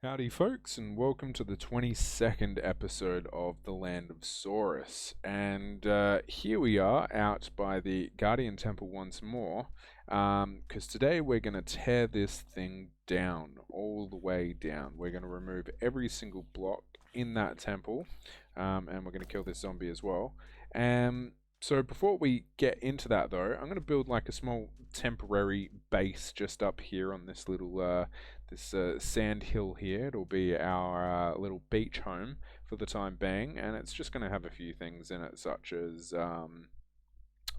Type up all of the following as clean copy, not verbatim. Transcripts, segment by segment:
Howdy, folks, and welcome to the 22nd episode of The Land of Saurus. And here we are out by the Guardian Temple once more, because today we're going to tear this thing down, all the way down. We're going to remove every single block in that temple, and we're going to kill this zombie as well. So before we get into that, though, I'm going to build like a small temporary base just up here on this little sand hill here. It'll be our little beach home for the time being, and it's just going to have a few things in it, such as a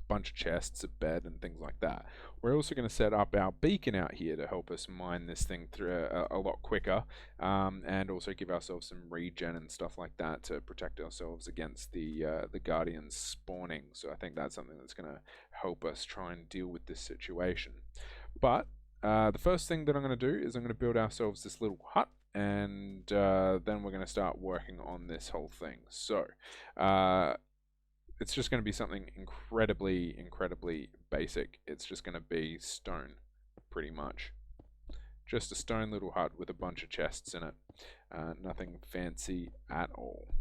bunch of chests, a bed, and things like that. We're also going to set up our beacon out here to help us mine this thing through a lot quicker, and also give ourselves some regen and stuff like that to protect ourselves against the guardians spawning. So I think that's something that's going to help us try and deal with this situation. But the first thing that I'm going to do is I'm going to build ourselves this little hut, and then we're going to start working on this whole thing. So it's just going to be something incredibly basic. It's just going to be stone, pretty much. Just a stone little hut with a bunch of chests in it. Nothing fancy at all.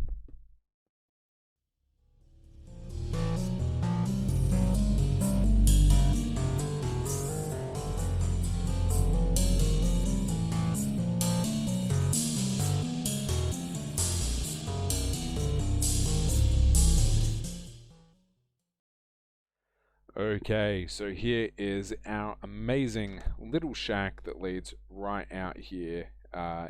Okay, so here is our amazing little shack that leads right out here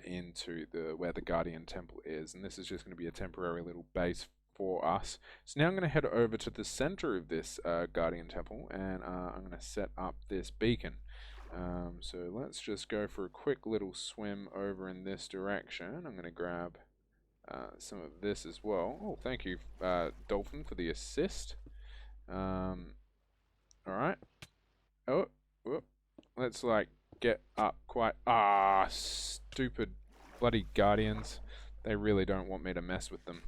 into where the Guardian Temple is, and this is just going to be a temporary little base for us. So now I'm going to head over to the center of this Guardian Temple, and I'm going to set up this beacon. So let's just go for a quick little swim over in this direction. I'm going to grab some of this as well. Oh, thank you, Dolphin, for the assist. Alright. Oh, whoop. Let's like get up quite. Stupid bloody guardians. They really don't want me to mess with them.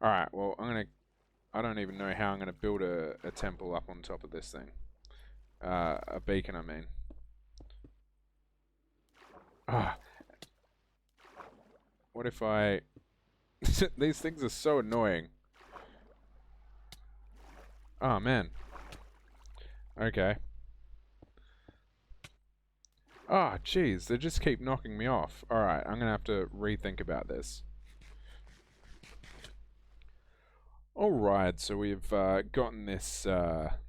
Alright, well, I don't even know how I'm gonna build a temple up on top of this thing. A beacon, I mean. What if I. These things are so annoying. Oh, man. Okay. Ah, jeez, they just keep knocking me off. Alright, I'm gonna have to rethink about this. Alright, so we've gotten this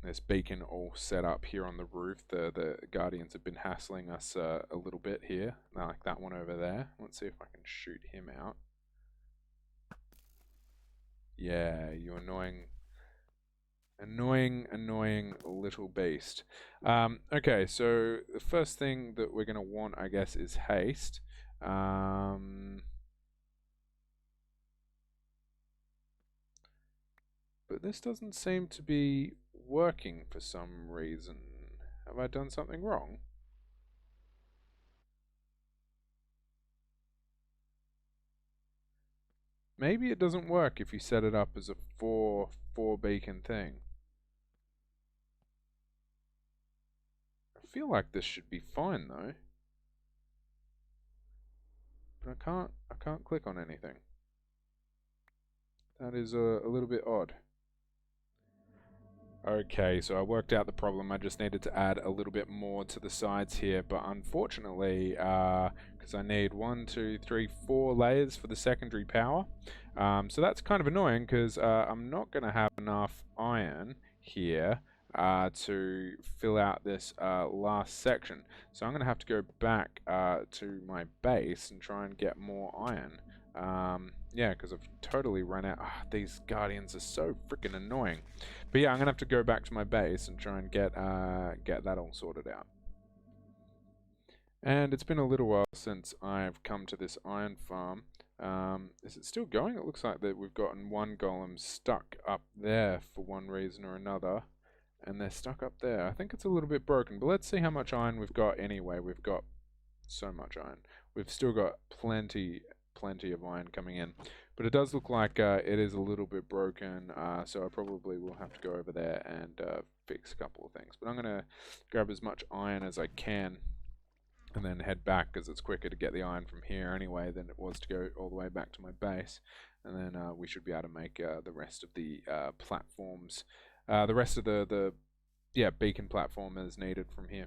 this beacon all set up here on the roof. The guardians have been hassling us a little bit here, like that one over there. Let's see if I can shoot him out. Yeah, you annoying little beast. Okay, so the first thing that we're going to want, I guess, is haste. But this doesn't seem to be working for some reason. Have I done something wrong? Maybe it doesn't work if you set it up as a four beacon thing. I feel like this should be fine though. But I can't click on anything. That is a little bit odd. Okay, so I worked out the problem. I just needed to add a little bit more to the sides here, but unfortunately, because I need 1, 2, 3, 4 layers for the secondary power. So that's kind of annoying because I'm not going to have enough iron here to fill out this last section. So I'm going to have to go back to my base and try and get more iron. Yeah, because I've totally run out. These guardians are so freaking annoying. But yeah, I'm gonna have to go back to my base and try and get that all sorted out. And it's been a little while since I've come to this iron farm. Is it still going? It looks like that we've gotten one golem stuck up there for one reason or another. And they're stuck up there. I think it's a little bit broken, but let's see how much iron we've got anyway. We've got so much iron. We've still got plenty of iron coming in, but it does look like it is a little bit broken, so I probably will have to go over there and fix a couple of things. But I'm going to grab as much iron as I can and then head back because it's quicker to get the iron from here anyway than it was to go all the way back to my base. And then we should be able to make the rest of the platforms, the rest of the beacon platform as needed from here.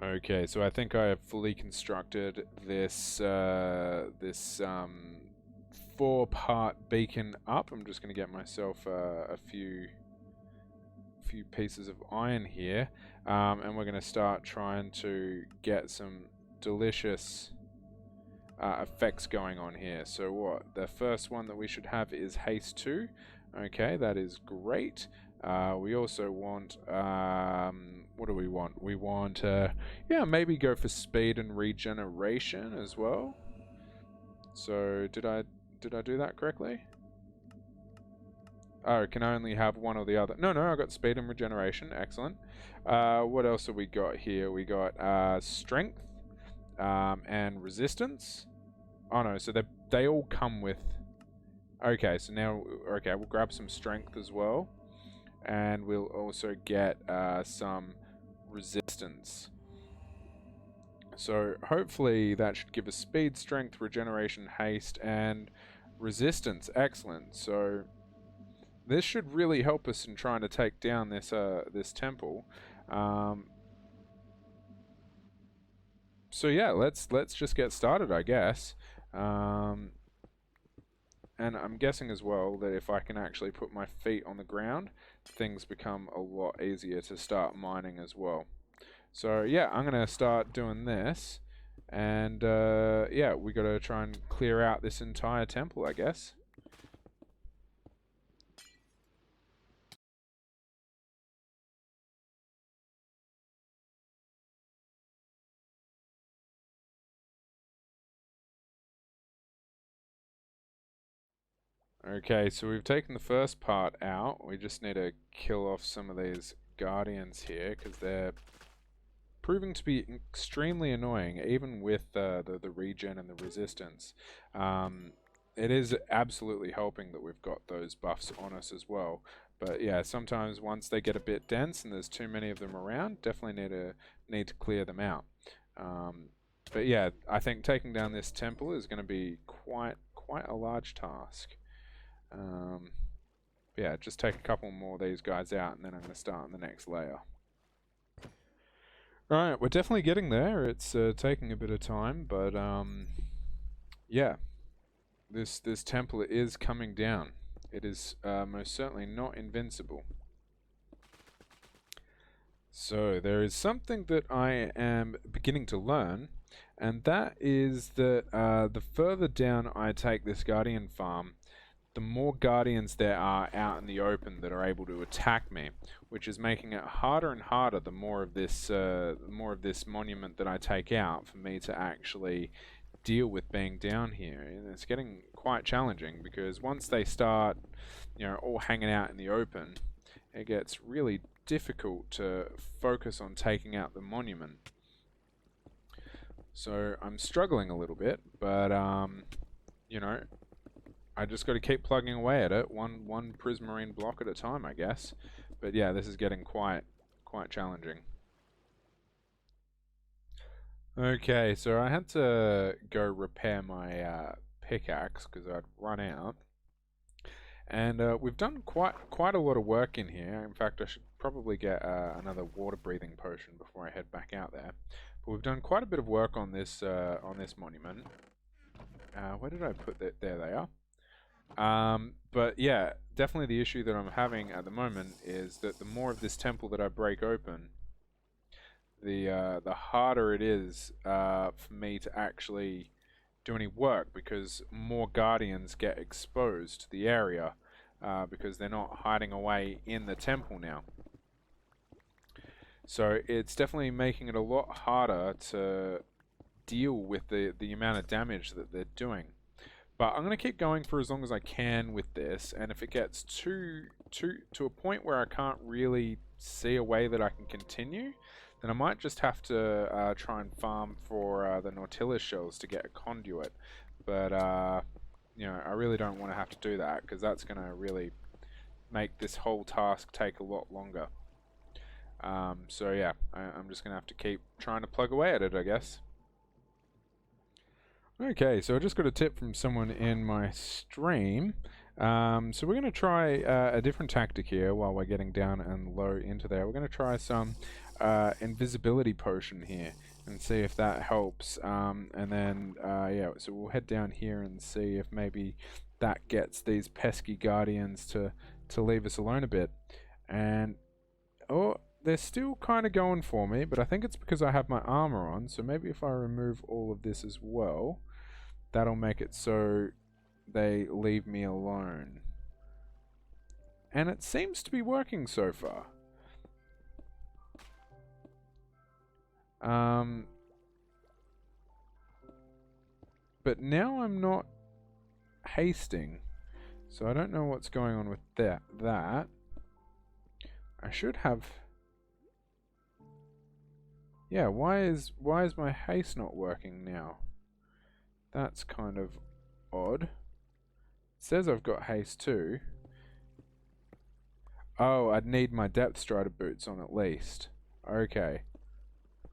Okay, so I think I have fully constructed this this 4-part beacon up. I'm just going to get myself a few pieces of iron here, and we're going to start trying to get some delicious effects going on here. So what? The first one that we should have is haste 2. Okay, that is great. We also want, what do we want? We want, yeah, maybe go for speed and regeneration as well. So did I do that correctly? Oh, can I only have one or the other? No, I got speed and regeneration. Excellent. What else have we got here? We got strength and resistance. Oh no, so they all come with. Okay, so now we'll grab some strength as well, and we'll also get some resistance. So hopefully that should give us speed, strength, regeneration, haste, and resistance. Excellent. So this should really help us in trying to take down this this temple. So yeah, let's just get started, I guess. And I'm guessing as well that if I can actually put my feet on the ground, things become a lot easier to start mining as well. So yeah, I'm gonna start doing this, and yeah, we gotta try and clear out this entire temple, I guess. Okay, so we've taken the first part out. We just need to kill off some of these guardians here because they're proving to be extremely annoying, even with the regen and the resistance. It is absolutely helping that we've got those buffs on us as well. But yeah, sometimes once they get a bit dense and there's too many of them around, definitely need to clear them out. But yeah, I think taking down this temple is going to be quite a large task. Yeah, just take a couple more of these guys out, and then I'm going to start on the next layer. Right, we're definitely getting there. It's taking a bit of time, but yeah, this temple is coming down. It is most certainly not invincible. So there is something that I am beginning to learn, and that is that the further down I take this guardian farm, the more guardians there are out in the open that are able to attack me, which is making it harder and harder the more of this monument that I take out for me to actually deal with being down here. And it's getting quite challenging because once they start, all hanging out in the open, it gets really difficult to focus on taking out the monument. So I'm struggling a little bit, but I just got to keep plugging away at it, one prismarine block at a time, I guess. But yeah, this is getting quite challenging. Okay, so I had to go repair my pickaxe because I'd run out, and we've done quite a lot of work in here. In fact, I should probably get another water breathing potion before I head back out there. But we've done quite a bit of work on this monument. Where did I put that? There they are. But yeah, definitely the issue that I'm having at the moment is that the more of this temple that I break open, the harder it is for me to actually do any work because more guardians get exposed to the area because they're not hiding away in the temple now. So it's definitely making it a lot harder to deal with the amount of damage that they're doing. But I'm going to keep going for as long as I can with this, and if it gets to a point where I can't really see a way that I can continue, then I might just have to try and farm for the Nautilus shells to get a conduit. But, I really don't want to have to do that, because that's going to really make this whole task take a lot longer. So yeah, I'm just going to have to keep trying to plug away at it, I guess. Okay, so I just got a tip from someone in my stream. So we're going to try a different tactic here while we're getting down and low into there. We're going to try some invisibility potion here and see if that helps. And then, yeah, so we'll head down here and see if maybe that gets these pesky guardians to leave us alone a bit. And, oh, they're still kind of going for me, but I think it's because I have my armor on. So maybe if I remove all of this as well, that'll make it so they leave me alone. And it seems to be working so far. But now I'm not hasting. So I don't know what's going on with that. I should have... Yeah, why is my haste not working now? That's kind of odd. It says I've got haste too. Oh, I'd need my depth strider boots on at least. Okay.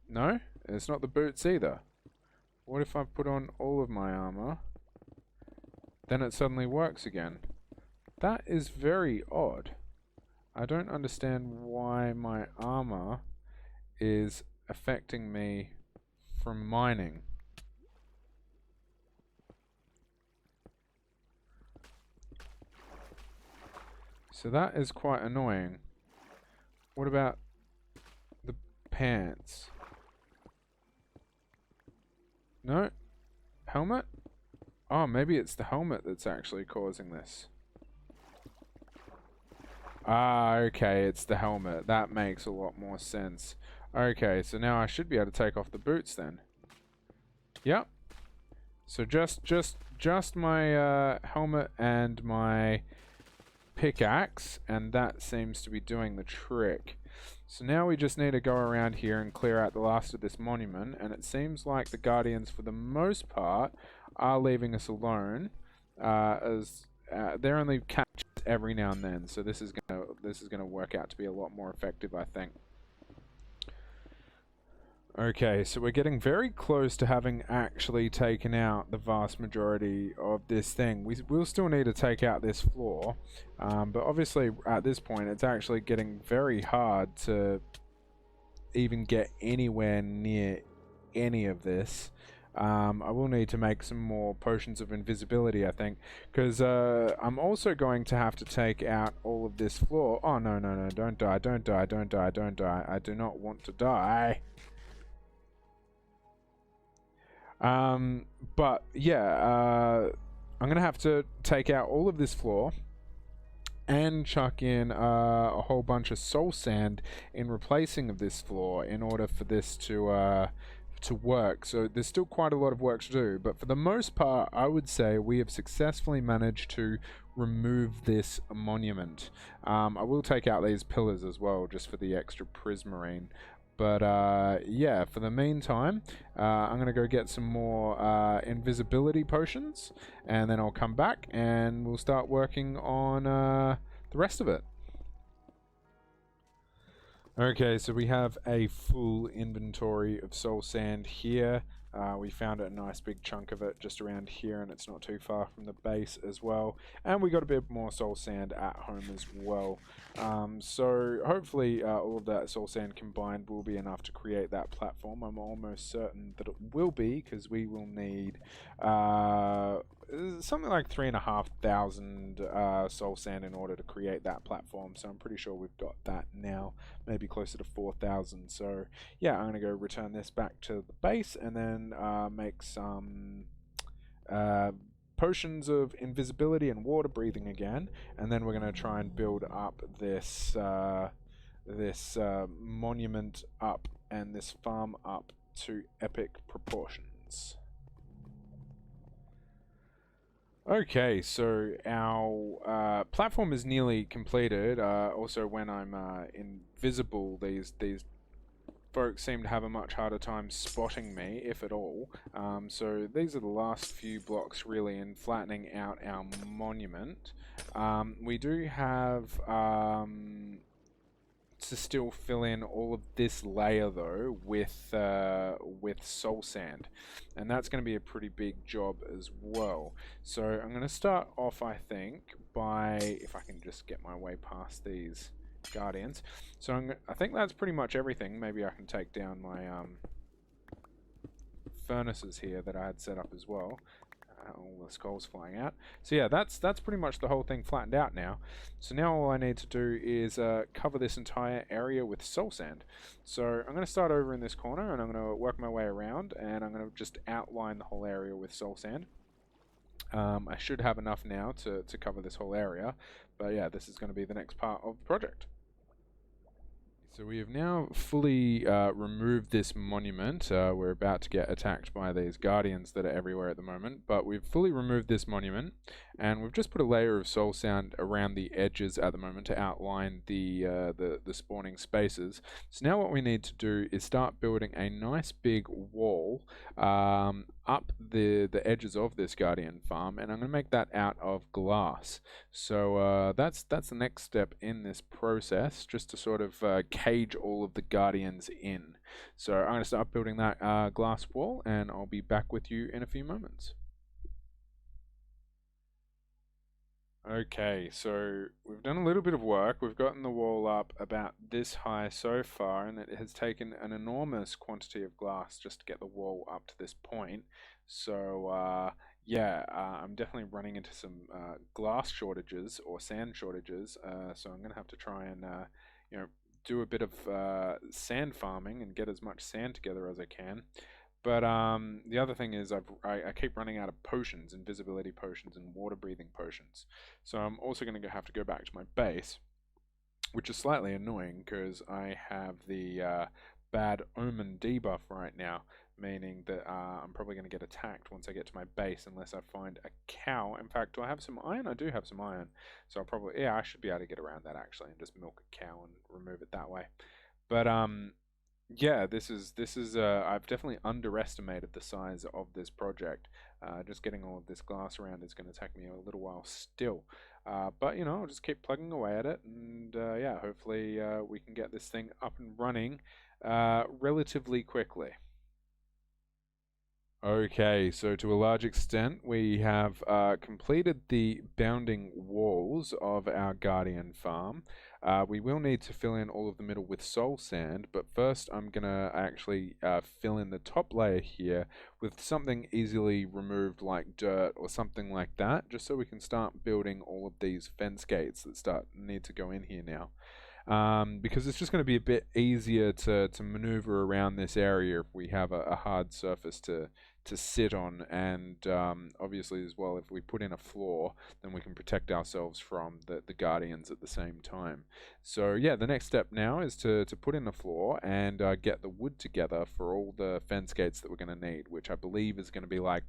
No? It's not the boots either. What if I put on all of my armor? Then it suddenly works again. That is very odd. I don't understand why my armor is affecting me from mining. So that is quite annoying. What about the pants? No? Helmet? Oh, maybe it's the helmet that's actually causing this. Ah, okay, it's the helmet. That makes a lot more sense. Okay, so now I should be able to take off the boots then. Yep. So just my helmet and my pickaxe, and that seems to be doing the trick. So now we just need to go around here and clear out the last of this monument, and it seems like the guardians for the most part are leaving us alone, as they're only catches every now and then, so this is gonna work out to be a lot more effective, I think. Okay, so we're getting very close to having actually taken out the vast majority of this thing. We'll still need to take out this floor, but obviously at this point it's actually getting very hard to even get anywhere near any of this. I will need to make some more potions of invisibility, I think, because I'm also going to have to take out all of this floor. Oh, no, no, no, don't die, don't die, don't die, don't die. I do not want to die. But yeah, I'm gonna have to take out all of this floor and chuck in a whole bunch of soul sand in replacing of this floor in order for this to work. So there's still quite a lot of work to do, but for the most part, I would say we have successfully managed to remove this monument. I will take out these pillars as well, just for the extra prismarine. But yeah, for the meantime, I'm going to go get some more invisibility potions, and then I'll come back and we'll start working on the rest of it. Okay, so we have a full inventory of soul sand here. We found a nice big chunk of it just around here, and it's not too far from the base as well. And we got a bit more soul sand at home as well. So hopefully all of that soul sand combined will be enough to create that platform. I'm almost certain that it will be, because we will need something like 3,500 soul sand in order to create that platform. So I'm pretty sure we've got that now, maybe closer to 4,000. So yeah, I'm gonna go return this back to the base and then make some potions of invisibility and water breathing again, and then we're gonna try and build up this monument up and this farm up to epic proportions. Okay, so our platform is nearly completed. Also, when I'm invisible, these folks seem to have a much harder time spotting me, if at all. So these are the last few blocks really in flattening out our monument. We do have to still fill in all of this layer though with soul sand, and that's going to be a pretty big job as well. So I'm going to start off, I think, by, if I can just get my way past these guardians. So I think that's pretty much everything. Maybe I can take down my furnaces here that I had set up as well. All the skulls flying out. So yeah, that's pretty much the whole thing flattened out now. So now all I need to do is cover this entire area with soul sand. So I'm going to start over in this corner, and I'm going to work my way around, and I'm going to just outline the whole area with soul sand. I should have enough now to cover this whole area, but yeah, this is going to be the next part of the project. So we have now fully removed this monument. We're about to get attacked by these guardians that are everywhere at the moment, but we've fully removed this monument, and we've just put a layer of soul sand around the edges at the moment to outline the spawning spaces. So now what we need to do is start building a nice big wall up the edges of this guardian farm, and I'm going to make that out of glass. So that's the next step in this process, just to sort of cage all of the guardians in. So I'm going to start building that glass wall, and I'll be back with you in a few moments. Okay, so we've done a little bit of work. We've gotten the wall up about this high so far, and it has taken an enormous quantity of glass just to get the wall up to this point. So yeah, I'm definitely running into some glass shortages or sand shortages. So I'm going to have to try and you know, do a bit of sand farming and get as much sand together as I can. But the other thing is I keep running out of potions, invisibility potions and water breathing potions. So I'm also going to have to go back to my base, which is slightly annoying because I have the bad omen debuff right now, meaning that I'm probably going to get attacked once I get to my base unless I find a cow. In fact, do I have some iron? I do have some iron. So I'll probably, yeah, I should be able to get around that actually and just milk a cow and remove it that way. But yeah, I've definitely underestimated the size of this project. Just getting all of this glass around is going to take me a little while still. But, you know, I'll just keep plugging away at it, and yeah, hopefully we can get this thing up and running relatively quickly. Okay, so to a large extent, we have completed the bounding walls of our Guardian farm. We will need to fill in all of the middle with soul sand, but first I'm going to actually fill in the top layer here with something easily removed like dirt or something like that, just so we can start building all of these fence gates that need to go in here now. Because it's just going to be a bit easier to maneuver around this area if we have a hard surface to sit on, and obviously as well, if we put in a floor, then we can protect ourselves from the guardians at the same time. So yeah, the next step now is to put in a floor and get the wood together for all the fence gates that we're going to need, which I believe is going to be like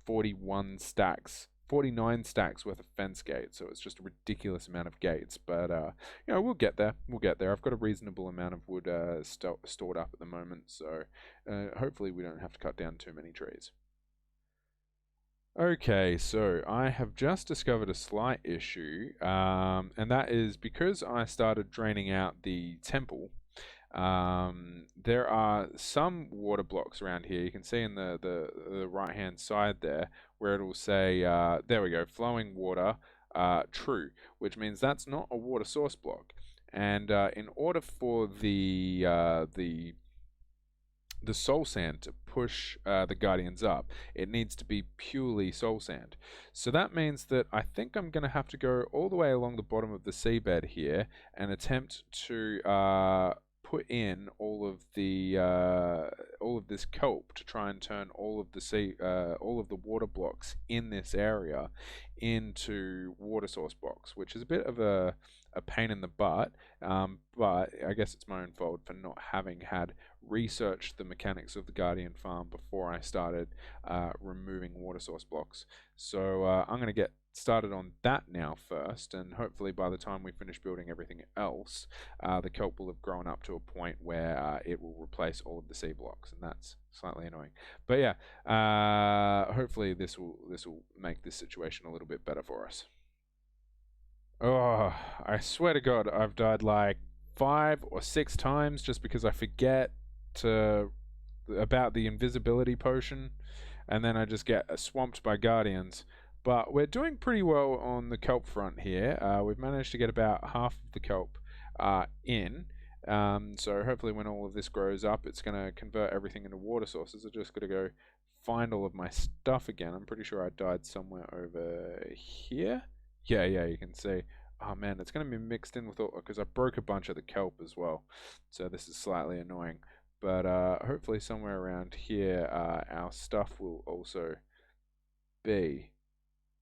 41 stacks. 49 stacks worth of fence gates, so it's just a ridiculous amount of gates. But you know, we'll get there. We'll get there. I've got a reasonable amount of wood stored up at the moment, so hopefully we don't have to cut down too many trees. Okay, so I have just discovered a slight issue, and that is because I started draining out the temple. There are some water blocks around here. You can see in the right hand side there where it will say, there we go, flowing water, true, which means that's not a water source block. And in order for the soul sand to push the guardians up, it needs to be purely soul sand. So that means that I think I'm going to have to go all the way along the bottom of the seabed here and attempt to put in all of this kelp to try and turn all of the water blocks in this area into water source blocks, which is a bit of a pain in the butt, but I guess it's my own fault for not having had researched the mechanics of the Guardian farm before I started removing water source blocks. So I'm going to get started on that now first, and hopefully by the time we finish building everything else, the kelp will have grown up to a point where it will replace all of the sea blocks, and that's slightly annoying. But yeah, hopefully this will make this situation a little bit better for us. Oh, I swear to God, I've died like 5 or 6 times just because I forget to about the invisibility potion, and then I just get swamped by guardians. But we're doing pretty well on the kelp front here. We've managed to get about half of the kelp in. So hopefully when all of this grows up, it's going to convert everything into water sources. I just got to go find all of my stuff again. I'm pretty sure I died somewhere over here. Yeah, you can see. Oh man, it's going to be mixed in with all, because I broke a bunch of the kelp as well. So this is slightly annoying. But hopefully somewhere around here our stuff will also be.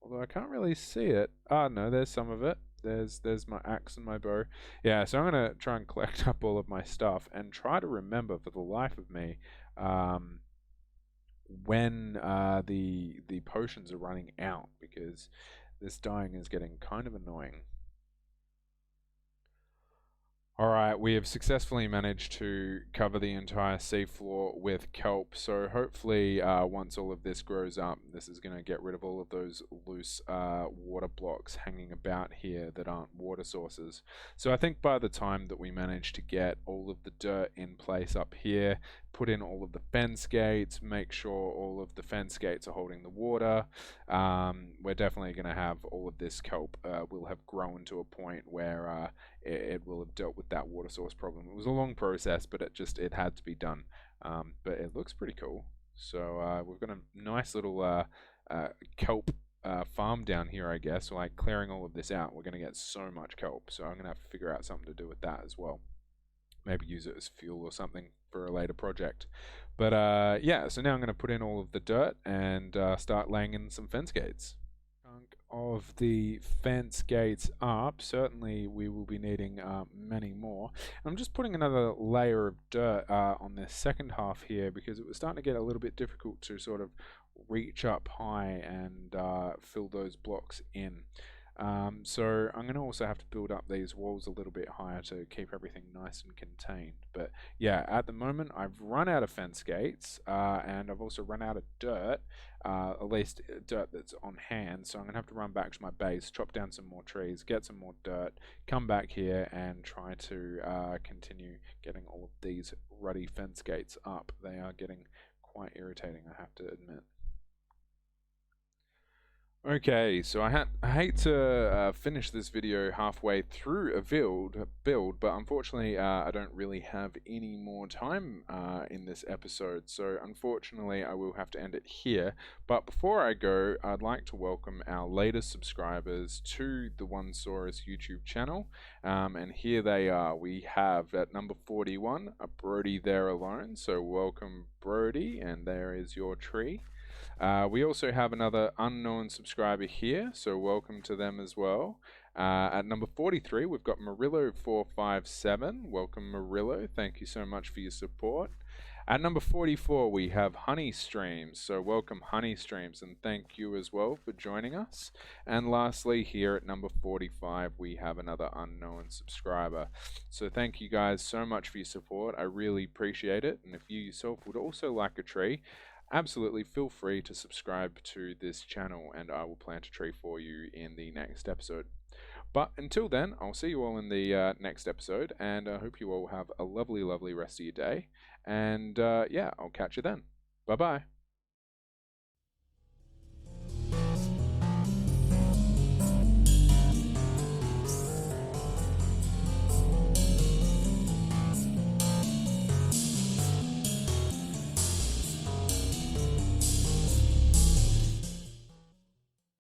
Although I can't really see it. Ah, no, there's some of it. There's my axe and my bow. Yeah, so I'm gonna try and collect up all of my stuff and try to remember for the life of me when the potions are running out, because this dying is getting kind of annoying. Alright, we have successfully managed to cover the entire seafloor with kelp, so hopefully once all of this grows up, this is going to get rid of all of those loose water blocks hanging about here that aren't water sources. So I think by the time that we manage to get all of the dirt in place up here, put in all of the fence gates, make sure all of the fence gates are holding the water, we're definitely going to have all of this kelp will have grown to a point where it will have dealt with that water source problem. It was a long process, but it had to be done. But it looks pretty cool. So we've got a nice little kelp farm down here, I guess. Like clearing all of this out, we're going to get so much kelp. So I'm going to have to figure out something to do with that as well. Maybe use it as fuel or something for a later project. But yeah, so now I'm going to put in all of the dirt and start laying in some fence gates. Of the fence gates up, certainly we will be needing many more. I'm just putting another layer of dirt on this second half here because it was starting to get a little bit difficult to sort of reach up high and fill those blocks in. So I'm going to also have to build up these walls a little bit higher to keep everything nice and contained. But yeah, at the moment I've run out of fence gates and I've also run out of dirt, at least dirt that's on hand. So I'm going to have to run back to my base, chop down some more trees, get some more dirt, come back here and try to continue getting all of these ruddy fence gates up. They are getting quite irritating, I have to admit. Okay, so I hate to finish this video halfway through a build, but unfortunately I don't really have any more time in this episode, so unfortunately I will have to end it here. But before I go, I'd like to welcome our latest subscribers to the One Saurus YouTube channel, and here they are. We have at number 41 a Brody there alone, so welcome Brody, and there is your tree. We also have another unknown subscriber here, so welcome to them as well. At number 43, we've got Murillo457. Welcome, Murillo. Thank you so much for your support. At number 44, we have Honey Streams. So welcome, Honey Streams, and thank you as well for joining us. And lastly, here at number 45, we have another unknown subscriber. So thank you guys so much for your support. I really appreciate it. And if you yourself would also like a tree, absolutely feel free to subscribe to this channel and I will plant a tree for you in the next episode. But until then, I'll see you all in the next episode, and I hope you all have a lovely, lovely rest of your day. And yeah, I'll catch you then. Bye-bye.